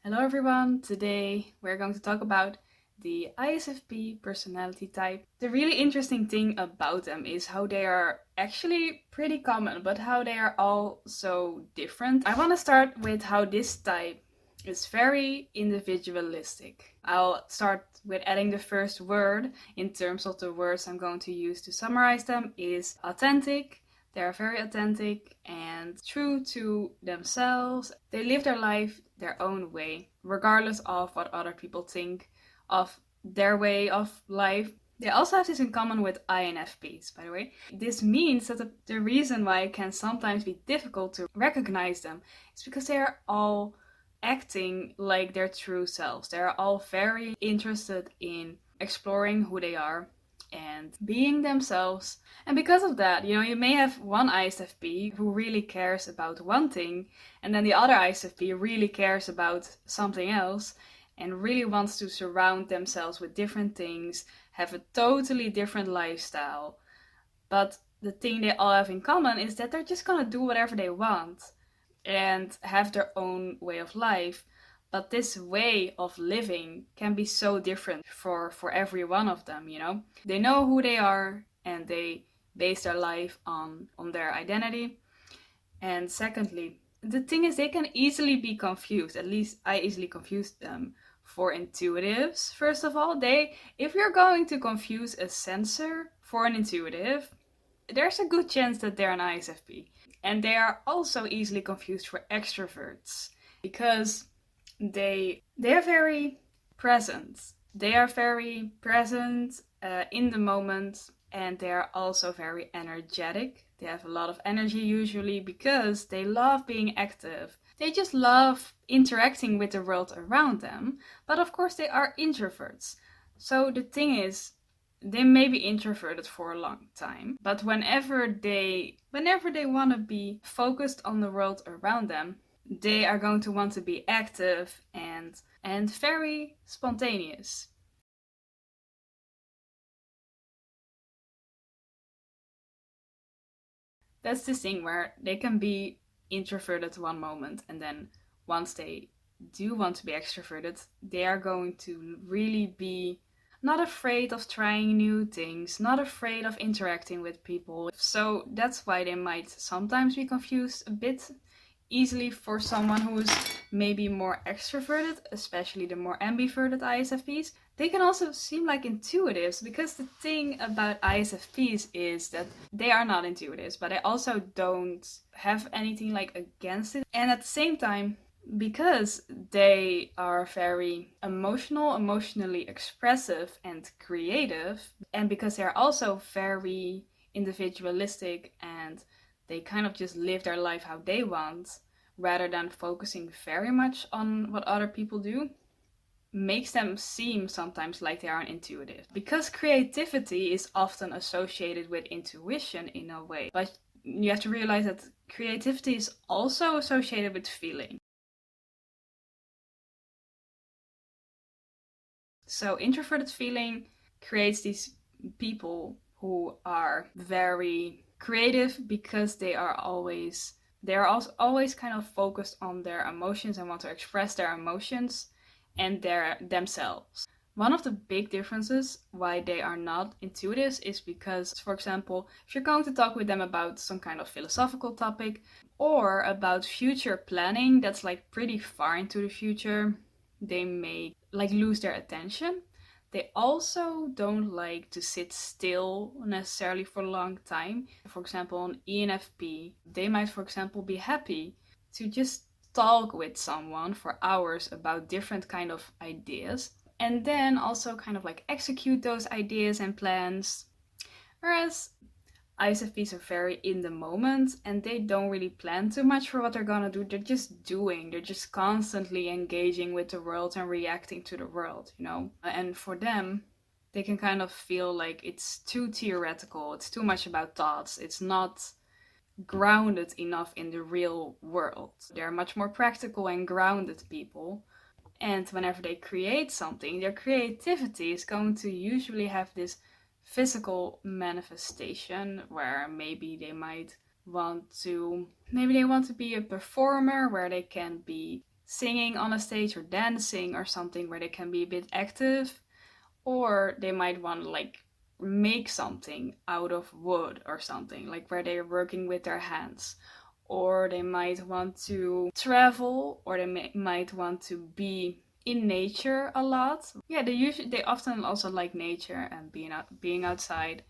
Hello everyone, today we're going to talk about the ISFP personality type. The really interesting thing about them is how they are actually pretty common, but how they are all so different. I want to start with how this type is very individualistic. I'll start with adding the first word in terms of the words I'm going to use to summarize them is authentic. They are very authentic and true to themselves. They live their life their own way, regardless of what other people think of their way of life. They also have this in common with INFPs, by the way. This means that the reason why it can sometimes be difficult to recognize them is because they are all acting like their true selves. They are all very interested in exploring who they are and being themselves. And because of that, you may have one ISFP who really cares about one thing, and then the other ISFP really cares about something else and really wants to surround themselves with different things, have a totally different lifestyle. But the thing they all have in common is that they're just gonna do whatever they want and have their own way of life. But this way of living can be so different for every one of them. They know who they are and they base their life on their identity. And secondly, the thing is they can easily be confused. At least I easily confuse them for intuitives. First of all, if you're going to confuse a sensor for an intuitive, there's a good chance that they're an ISFP. And they are also easily confused for extroverts because they are very present. They are very present in the moment, and they are also very energetic. They have a lot of energy usually because they love being active. They just love interacting with the world around them. But of course they are introverts. So the thing is, they may be introverted for a long time, but whenever they want to be focused on the world around them, they are going to want to be active and very spontaneous. That's the thing where they can be introverted one moment, and then once they do want to be extroverted, they are going to really be not afraid of trying new things, not afraid of interacting with people. So that's why they might sometimes be confused a bit easily for someone who's maybe more extroverted, especially the more ambiverted ISFPs. They can also seem like intuitives because the thing about ISFPs is that they are not intuitives, but they also don't have anything like against it. And at the same time, because they are very emotionally expressive and creative, and because they're also very individualistic and they kind of just live their life how they want rather than focusing very much on what other people do, makes them seem sometimes like they are intuitive. Because creativity is often associated with intuition in a way, but you have to realize that creativity is also associated with feeling. So introverted feeling creates these people who are very creative because they are always kind of focused on their emotions and want to express their emotions and their themselves. One of the big differences why they are not intuitives is because, for example, if you're going to talk with them about some kind of philosophical topic or about future planning that's like pretty far into the future, they may like lose their attention. They also don't like to sit still necessarily for a long time. For example, an ENFP, they might, for example, be happy to just talk with someone for hours about different kind of ideas and then also kind of like execute those ideas and plans. Whereas ISFPs are very in the moment and they don't really plan too much for what they're gonna do. They're just doing. They're just constantly engaging with the world and reacting to the world. And for them, they can kind of feel like it's too theoretical. It's too much about thoughts. It's not grounded enough in the real world. They're much more practical and grounded people. And whenever they create something, their creativity is going to usually have this physical manifestation where maybe they want to be a performer where they can be singing on a stage or dancing or something where they can be a bit active, or they might want to like make something out of wood or something, like where they're working with their hands. Or they might want to travel, or they might want to be in nature a lot. Yeah, they often also like nature and being outside.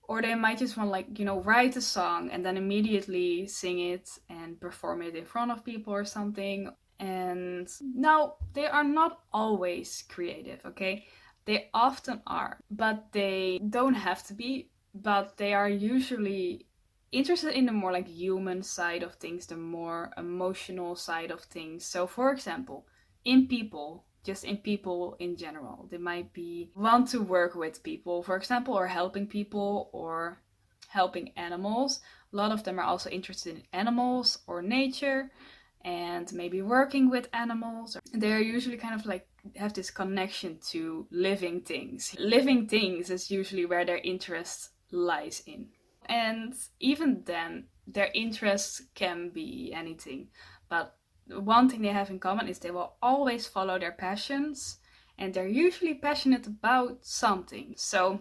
Or they might just want like, write a song and then immediately sing it and perform it in front of people or something. And now they are not always creative, okay? They often are, but they don't have to be. But they are usually interested in the more like human side of things, the more emotional side of things. So, for example, in people, just in people in general, they might be want to work with people, for example, or helping people or helping animals. A lot of them are also interested in animals or nature and maybe working with animals. They are usually kind of like have this connection to living things. Living things is usually where their interest lies in. And even then, their interests can be anything. But one thing they have in common is they will always follow their passions, and they're usually passionate about something. So,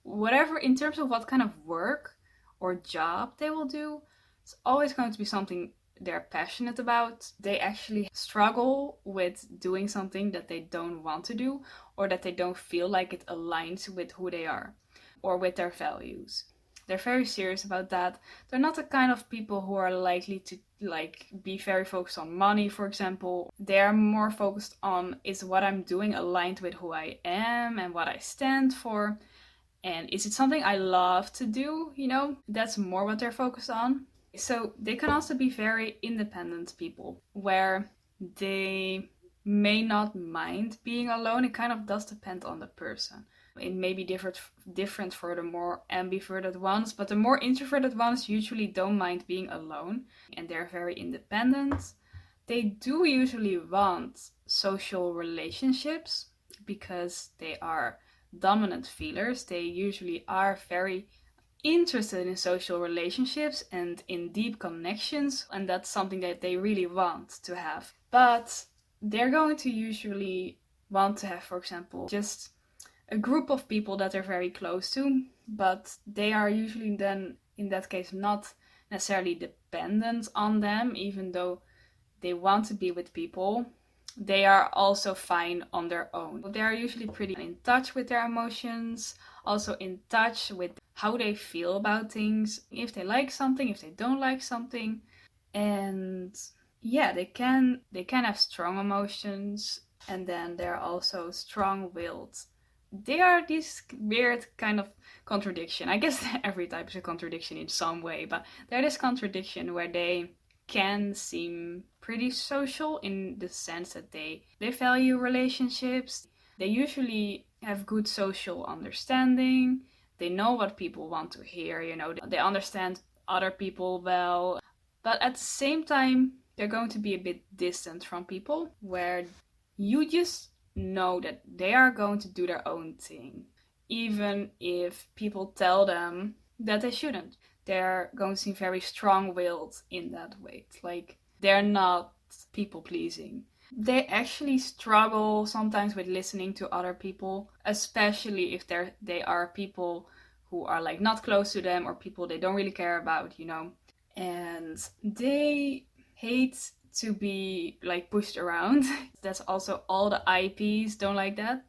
whatever, in terms of what kind of work or job they will do, it's always going to be something they're passionate about. They actually struggle with doing something that they don't want to do, or that they don't feel like it aligns with who they are or with their values. They're very serious about that. They're not the kind of people who are likely to like be very focused on money, for example. They're more focused on, is what I'm doing aligned with who I am and what I stand for? And is it something I love to do? That's more what they're focused on. So they can also be very independent people, where they may not mind being alone. It kind of does depend on the person. It may be different for the more ambiverted ones, but the more introverted ones usually don't mind being alone, and they're very independent. They do usually want social relationships because they are dominant feelers. They usually are very interested in social relationships and in deep connections, and that's something that they really want to have. But they're going to usually want to have, for example, just a group of people that they're very close to, but they are usually then, in that case, not necessarily dependent on them, even though they want to be with people. They are also fine on their own. They are usually pretty in touch with their emotions, also in touch with how they feel about things, if they like something, if they don't like something. And yeah, they can have strong emotions, and then they're also strong-willed. They are this weird kind of contradiction. I guess every type is a contradiction in some way, but they're this contradiction where they can seem pretty social in the sense that they value relationships. They usually have good social understanding. They know what people want to hear, they understand other people well. But at the same time, they're going to be a bit distant from people, where you just know that they are going to do their own thing, even if people tell them that they shouldn't. They're going to seem very strong-willed in that way. It's like they're not people-pleasing. They actually struggle sometimes with listening to other people, especially if they are people who are like not close to them, or people they don't really care about, And they hate to be like pushed around. That's also all the IPs don't like that.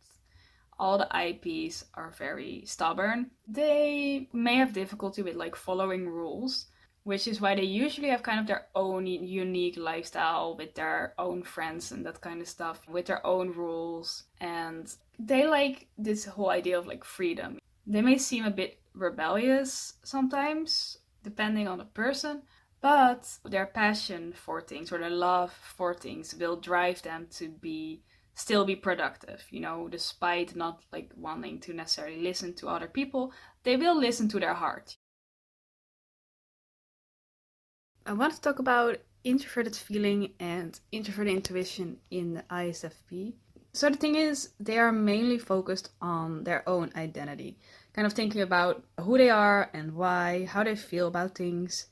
All the IPs are very stubborn. They may have difficulty with like following rules, which is why they usually have kind of their own unique lifestyle with their own friends and that kind of stuff, with their own rules. And they like this whole idea of like freedom. They may seem a bit rebellious sometimes, depending on the person, but their passion for things, or their love for things, will drive them to still be productive, despite not like wanting to necessarily listen to other people. They will listen to their heart. I want to talk about introverted feeling and introverted intuition in the ISFP. So the thing is, they are mainly focused on their own identity, kind of thinking about who they are and why, how they feel about things.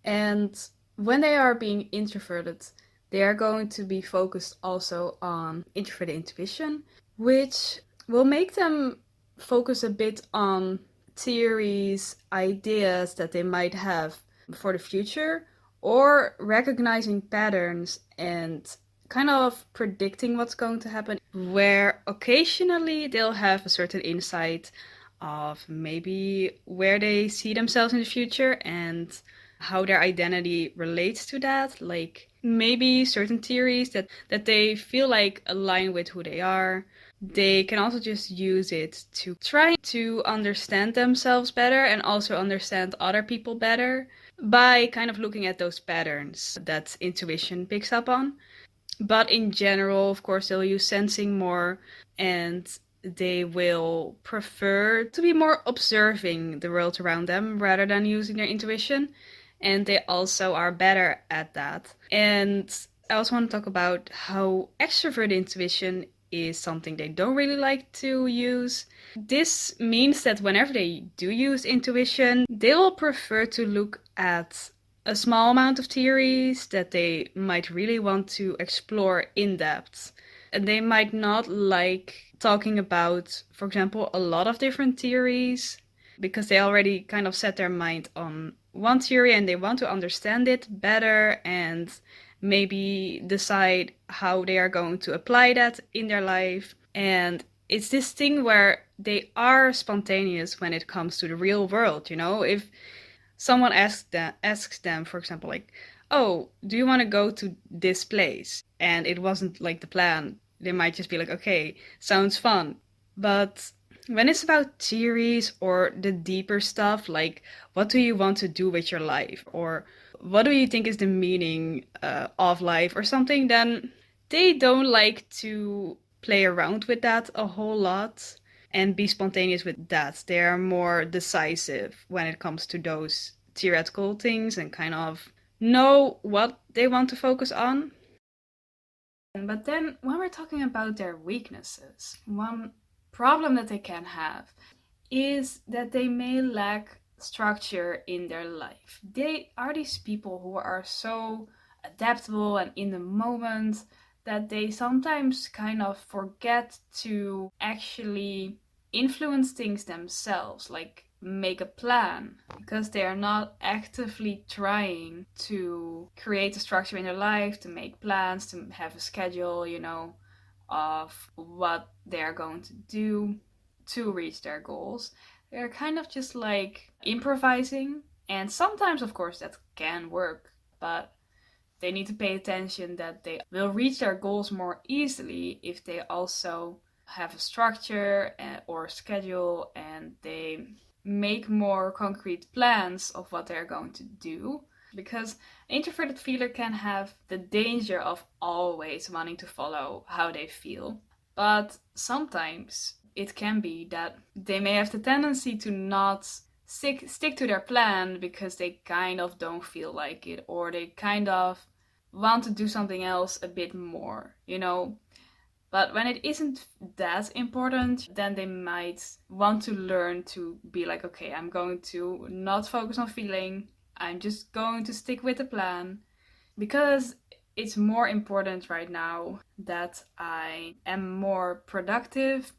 And when they are being introverted, they are going to be focused also on introverted intuition, which will make them focus a bit on theories, ideas that they might have for the future, or recognizing patterns and kind of predicting what's going to happen, where occasionally they'll have a certain insight of maybe where they see themselves in the future and how their identity relates to that. Like maybe certain theories that they feel like align with who they are. They can also just use it to try to understand themselves better and also understand other people better by kind of looking at those patterns that intuition picks up on. But in general, of course, they'll use sensing more, and they will prefer to be more observing the world around them rather than using their intuition. And they also are better at that. And I also want to talk about how extroverted intuition is something they don't really like to use. This means that whenever they do use intuition, they will prefer to look at a small amount of theories that they might really want to explore in depth. And they might not like talking about, for example, a lot of different theories because they already kind of set their mind on one theory and they want to understand it better and maybe decide how they are going to apply that in their life. And it's this thing where they are spontaneous when it comes to the real world, you know? If someone asks them, for example, like, oh, do you want to go to this place? And it wasn't like the plan. They might just be like, okay, sounds fun. But when it's about theories or the deeper stuff, like what do you want to do with your life? Or what do you think is the meaning of life or something, then they don't like to play around with that a whole lot and be spontaneous with that. They are more decisive when it comes to those theoretical things and kind of know what they want to focus on. But then when we're talking about their weaknesses, one problem that they can have is that they may lack structure in their life. They are these people who are so adaptable and in the moment that they sometimes kind of forget to actually influence things themselves, like make a plan, because they are not actively trying to create a structure in their life, to make plans, to have a schedule, you know, of what they are going to do to reach their goals. They're kind of just like improvising, and sometimes, of course, that can work, but they need to pay attention that they will reach their goals more easily if they also have a structure or schedule and they make more concrete plans of what they're going to do. Because an introverted feeler can have the danger of always wanting to follow how they feel. But sometimes it can be that they may have the tendency to not stick to their plan because they kind of don't feel like it, or they kind of want to do something else a bit more, you know. But when it isn't that important, then they might want to learn to be like, okay, I'm going to not focus on feeling. I'm just going to stick with the plan because it's more important right now that I am more productive.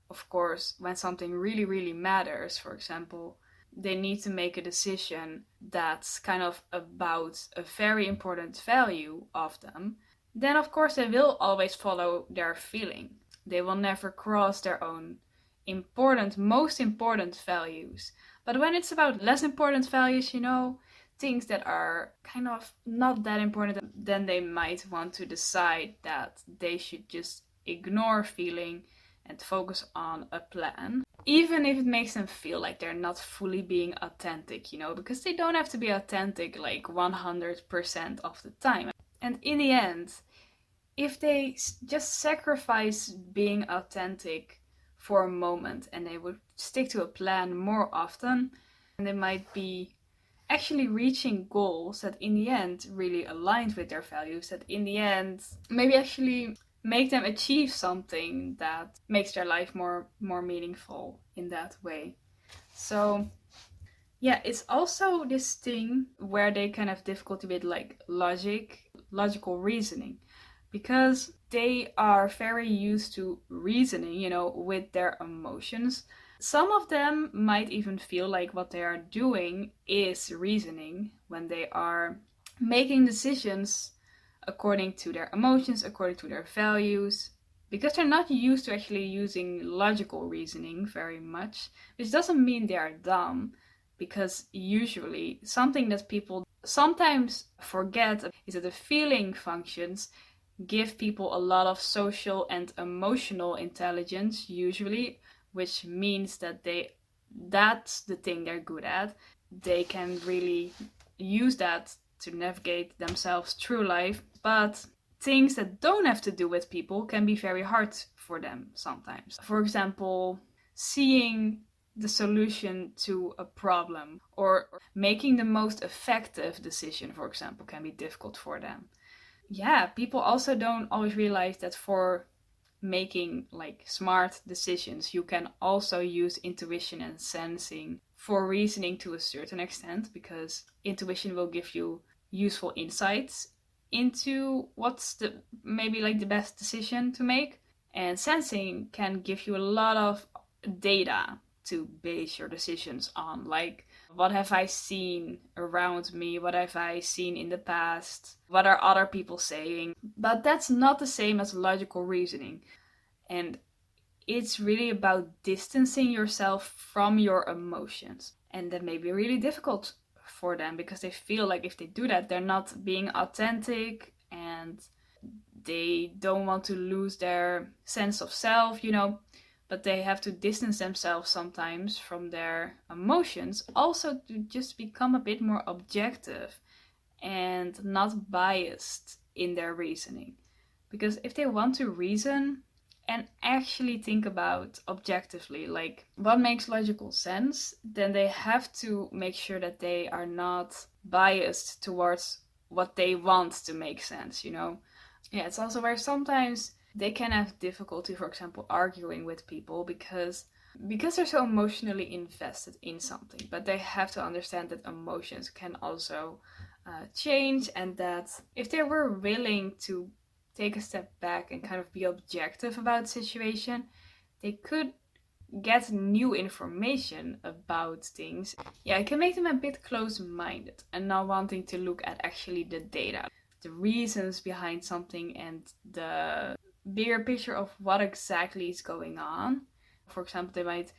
Of course, when something really, really matters, for example, they need to make a decision that's kind of about a very important value of them, then of course they will always follow their feeling. They will never cross their own most important values. But when it's about less important values, you know, things that are kind of not that important, then they might want to decide that they should just ignore feeling and focus on a plan. Even if it makes them feel like they're not fully being authentic, you know, because they don't have to be authentic like 100% of the time. And in the end, if they just sacrifice being authentic for a moment and they would stick to a plan more often, and they might be actually reaching goals that in the end really aligned with their values, that in the end maybe actually make them achieve something that makes their life more meaningful in that way. So yeah, it's also this thing where they kind of difficulty with like logic. logical reasoning, because they are very used to reasoning, with their emotions. Some of them might even feel like what they are doing is reasoning when they are making decisions according to their emotions, according to their values, because they're not used to actually using logical reasoning very much, which doesn't mean they are dumb, because usually something that people sometimes forget is that the feeling functions give people a lot of social and emotional intelligence, usually, which means that that's the thing they're good at. They can really use that to navigate themselves through life, but things that don't have to do with people can be very hard for them sometimes. For example, seeing the solution to a problem or making the most effective decision, for example, can be difficult for them. Yeah, people also don't always realize that for making like smart decisions, you can also use intuition and sensing for reasoning to a certain extent, because intuition will give you useful insights into what's the maybe like the best decision to make, and sensing can give you a lot of data to base your decisions on, like what have I seen around me, what have I seen in the past, what are other people saying. But that's not the same as logical reasoning, and it's really about distancing yourself from your emotions, and that may be really difficult for them because they feel like if they do that, they're not being authentic, and they don't want to lose their sense of self, but they have to distance themselves sometimes from their emotions, also to just become a bit more objective and not biased in their reasoning. Because if they want to reason and actually think about objectively, like what makes logical sense, then they have to make sure that they are not biased towards what they want to make sense, Yeah, it's also where sometimes they can have difficulty, for example, arguing with people because they're so emotionally invested in something. But they have to understand that emotions can also change, and that if they were willing to take a step back and kind of be objective about the situation, they could get new information about things. Yeah, it can make them a bit close-minded and not wanting to look at actually the data, the reasons behind something, and the bigger picture of what exactly is going on. For example, they might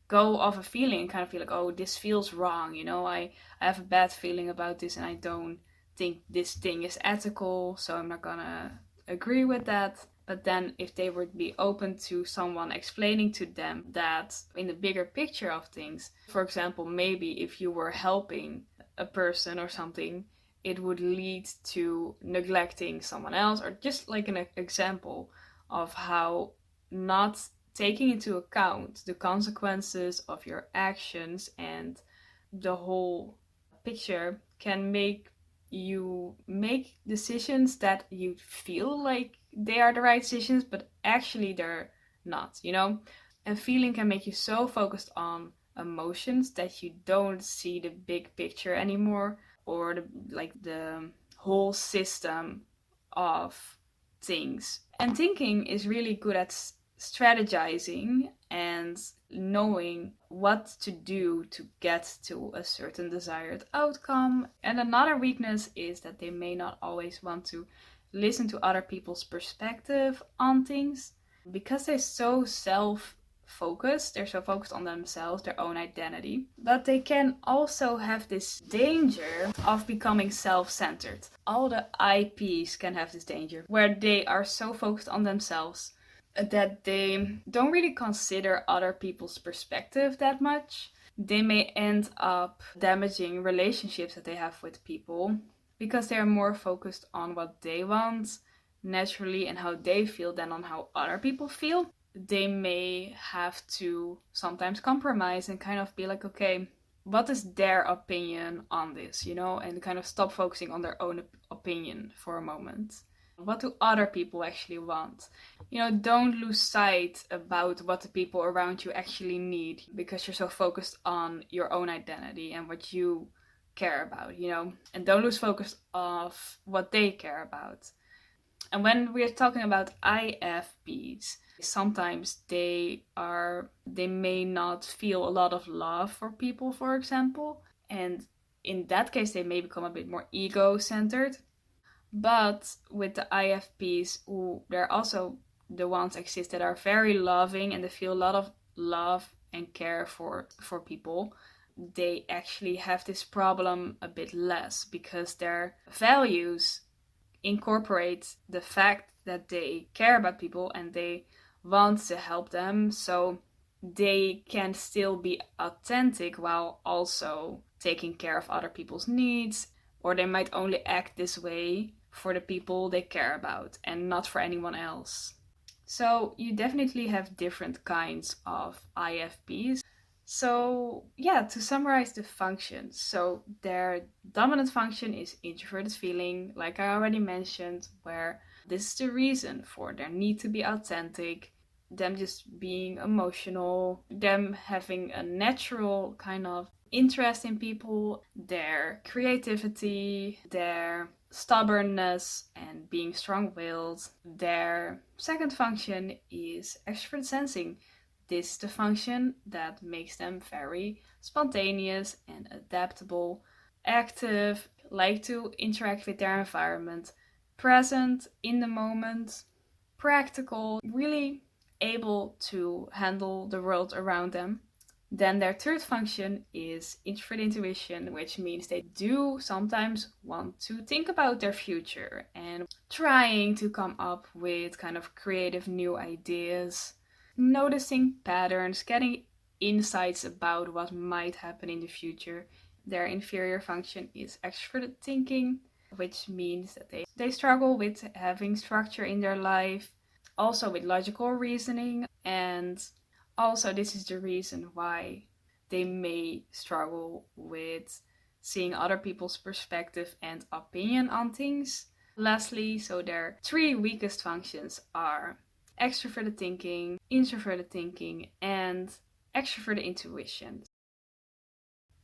go off a feeling and kind of feel like, oh, this feels wrong, I have a bad feeling about this and I don't think this thing is ethical, so I'm not gonna agree with that. But then if they would be open to someone explaining to them that in the bigger picture of things, for example, maybe if you were helping a person or something, it would lead to neglecting someone else, or just like an example of how not taking into account the consequences of your actions and the whole picture can make you make decisions that you feel like they are the right decisions, but actually they're not, And feeling can make you so focused on emotions that you don't see the big picture anymore, or the whole system of things. And thinking is really good at strategizing and knowing what to do to get to a certain desired outcome. And another weakness is that they may not always want to listen to other people's perspective on things, because they're so self-focused, they're so focused on themselves, their own identity. But they can also have this danger of becoming self-centered. All the IPs can have this danger where they are so focused on themselves that they don't really consider other people's perspective that much. They may end up damaging relationships that they have with people because they're more focused on what they want naturally and how they feel than on how other people feel. They may have to sometimes compromise and kind of be like, okay, what is their opinion on this, and kind of stop focusing on their own opinion for a moment. What do other people actually want? Don't lose sight about what the people around you actually need, because you're so focused on your own identity and what you care about, and don't lose focus of what they care about. And when we're talking about IFPs, sometimes they may not feel a lot of love for people, for example, and in that case they may become a bit more ego-centered. But with the IFPs, they're also the ones exist that are very loving and they feel a lot of love and care for people. They actually have this problem a bit less because their values incorporate the fact that they care about people and they want to help them, so they can still be authentic while also taking care of other people's needs, or they might only act this way for the people they care about and not for anyone else. So you definitely have different kinds of IFPs. So, yeah, to summarize the functions. So, their dominant function is introverted feeling, like I already mentioned, where this is the reason for their need to be authentic, them just being emotional, them having a natural kind of interest in people, their creativity, their stubbornness, and being strong willed. Their second function is extrovert sensing. This is the function that makes them very spontaneous and adaptable, active, like to interact with their environment, present in the moment, practical, really able to handle the world around them. Then their third function is introvert intuition, which means they do sometimes want to think about their future and trying to come up with kind of creative new ideas, noticing patterns, getting insights about what might happen in the future. Their inferior function is extroverted thinking, which means that they struggle with having structure in their life, also with logical reasoning, and also this is the reason why they may struggle with seeing other people's perspective and opinion on things. Lastly, so their three weakest functions are extroverted thinking, introverted thinking, and extroverted intuition.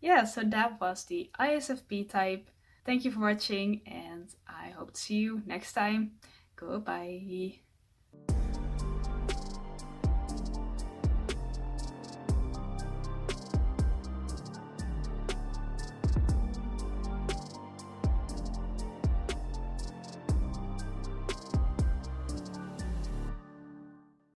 Yeah, so that was the ISFP type. Thank you for watching, and I hope to see you next time. Goodbye.